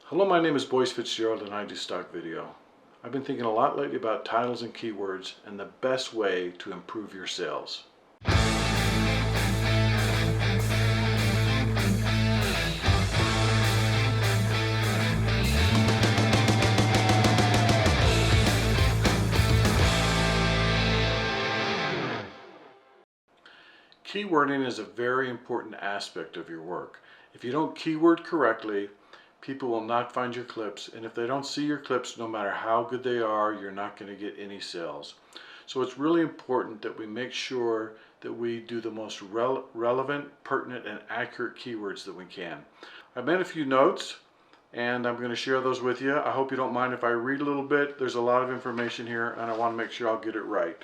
Hello, my name is Boyce Fitzgerald and I do stock video. I've been thinking a lot lately about titles and keywords and the best way to improve your sales. Keywording is a very important aspect of your work. If you don't keyword correctly, people will not find your clips, and if they don't see your clips, no matter how good they are, you're not going to get any sales. So it's really important that we make sure that we do the most relevant, pertinent, and accurate keywords that we can. I've made a few notes and I'm going to share those with you. I hope you don't mind if I read a little bit. There's a lot of information here and I want to make sure I'll get it right.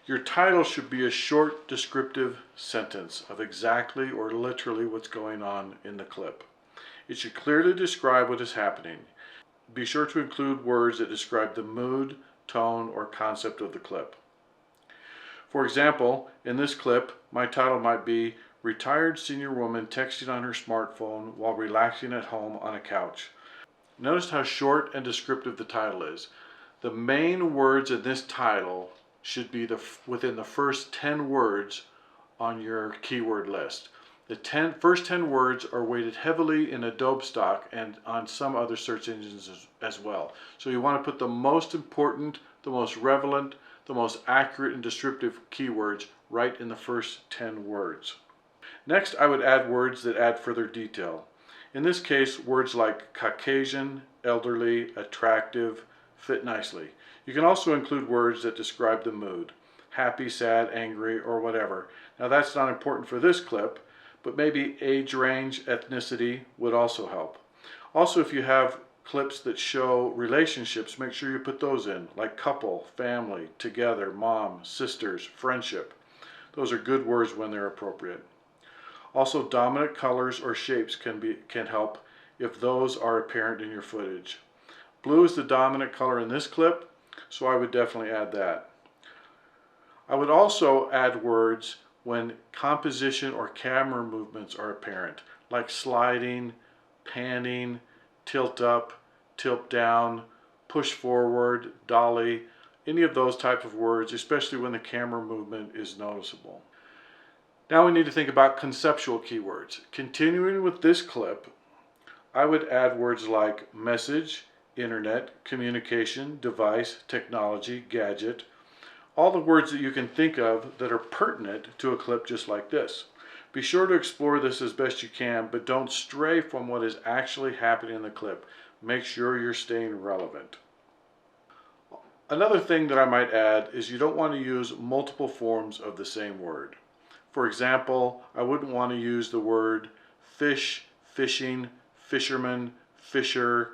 Your title should be a short descriptive sentence of exactly or literally what's going on in the clip. It should clearly describe what is happening. Be sure to include words that describe the mood, tone, or concept of the clip. For example, in this clip, my title might be Retired Senior Woman Texting on Her Smartphone While Relaxing at Home on a Couch. Notice how short and descriptive the title is. The main words in this title should be within the first 10 words on your keyword list. The first 10 words are weighted heavily in Adobe stock and on some other search engines as well. So you want to put the most important, the most relevant, the most accurate and descriptive keywords right in the first 10 words. Next, I would add words that add further detail. In this case, words like Caucasian, elderly, attractive, fit nicely. You can also include words that describe the mood, happy, sad, angry, or whatever. Now that's not important for this clip, but maybe age range, ethnicity would also help. Also, if you have clips that show relationships, make sure you put those in, like couple, family, together, mom, sisters, friendship. Those are good words when they're appropriate. Also, dominant colors or shapes can help if those are apparent in your footage. Blue is the dominant color in this clip, so I would definitely add that. I would also add words when composition or camera movements are apparent, like sliding, panning, tilt up, tilt down, push forward, dolly, any of those types of words, especially when the camera movement is noticeable. Now we need to think about conceptual keywords. Continuing with this clip, I would add words like message, internet, communication, device, technology, gadget, all the words that you can think of that are pertinent to a clip just like this. Be sure to explore this as best you can, but don't stray from what is actually happening in the clip. Make sure you're staying relevant. Another thing that I might add is you don't want to use multiple forms of the same word. For example, I wouldn't want to use the word fish, fishing, fisherman, fisher.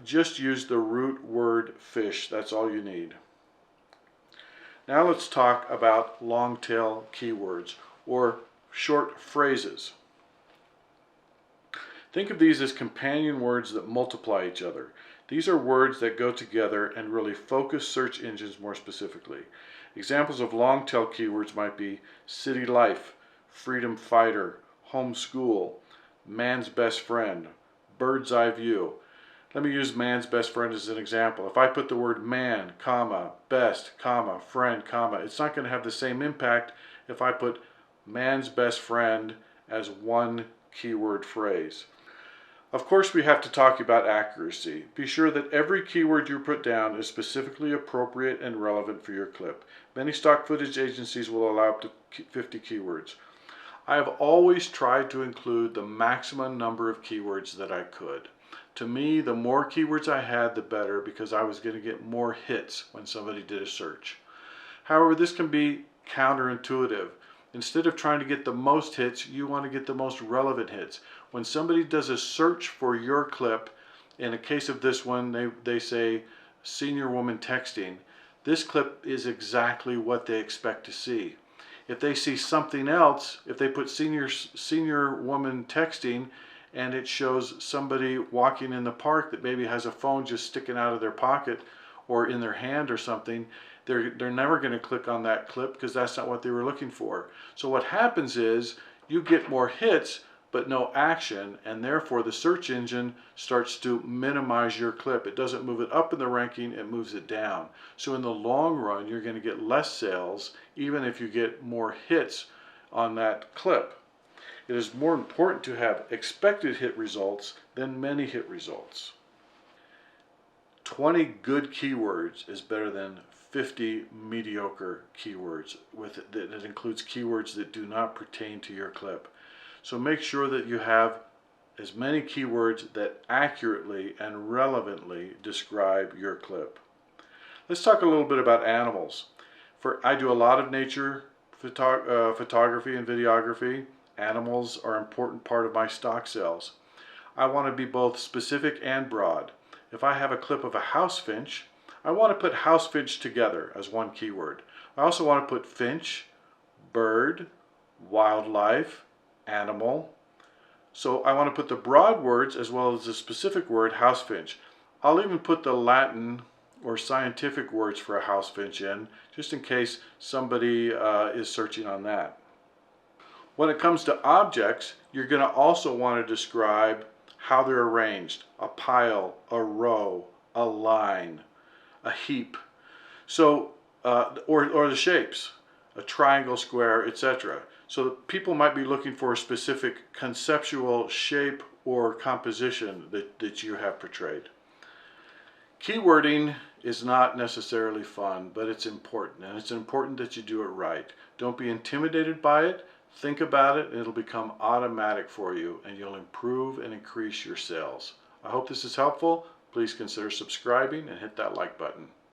Just use the root word fish. That's all you need. Now let's talk about long tail keywords or short phrases. Think of these as companion words that multiply each other. These are words that go together and really focus search engines more specifically. Examples of long tail keywords might be city life, freedom fighter, homeschool, man's best friend, bird's eye view. Let me use man's best friend as an example. If I put the word man, comma, best, comma, friend, comma, it's not going to have the same impact if I put man's best friend as one keyword phrase. Of course, we have to talk about accuracy. Be sure that every keyword you put down is specifically appropriate and relevant for your clip. Many stock footage agencies will allow up to 50 keywords. I have always tried to include the maximum number of keywords that I could. To me, the more keywords I had, the better, because I was going to get more hits when somebody did a search. However, this can be counterintuitive. Instead of trying to get the most hits, you want to get the most relevant hits. When somebody does a search for your clip, in a case of this one, they say senior woman texting, this clip is exactly what they expect to see. If they see something else, if they put senior woman texting and it shows somebody walking in the park that maybe has a phone just sticking out of their pocket or in their hand or something, they're never going to click on that clip because that's not what they were looking for. So what happens is you get more hits, but no action, and therefore the search engine starts to minimize your clip. It doesn't move it up in the ranking, it moves it down. So in the long run, you're going to get less sales, even if you get more hits on that clip. It is more important to have expected hit results than many hit results. 20 good keywords is better than 50 mediocre keywords. That includes keywords that do not pertain to your clip. So make sure that you have as many keywords that accurately and relevantly describe your clip. Let's talk a little bit about animals. I do a lot of nature photography and videography. Animals are an important part of my stock sales. I want to be both specific and broad. If I have a clip of a house finch, I want to put house finch together as one keyword. I also want to put finch, bird, wildlife, animal. So I want to put the broad words as well as the specific word house finch. I'll even put the Latin or scientific words for a house finch in, just in case somebody is searching on that. When it comes to objects, you're going to also want to describe how they're arranged: a pile, a row, a line, a heap. So, or the shapes, a triangle, square, etc. So people might be looking for a specific conceptual shape or composition that you have portrayed. Keywording is not necessarily fun, but it's important, and it's important that you do it right. Don't be intimidated by it. Think about it, and it'll become automatic for you, and you'll improve and increase your sales. I hope this is helpful. Please consider subscribing and hit that like button.